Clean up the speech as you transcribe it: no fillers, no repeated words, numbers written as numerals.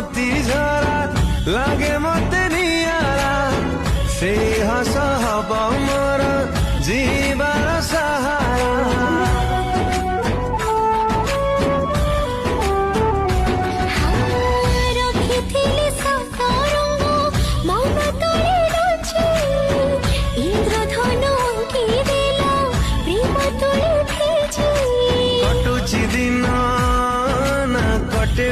ପ୍ରେମବତୀ ଝରା ଲାଗେ ମତେ ନିଆରା ସେଇ ହସ ହବ ମୋର ଜୀବନ ସାହାରା। কটুছি দিন না কটে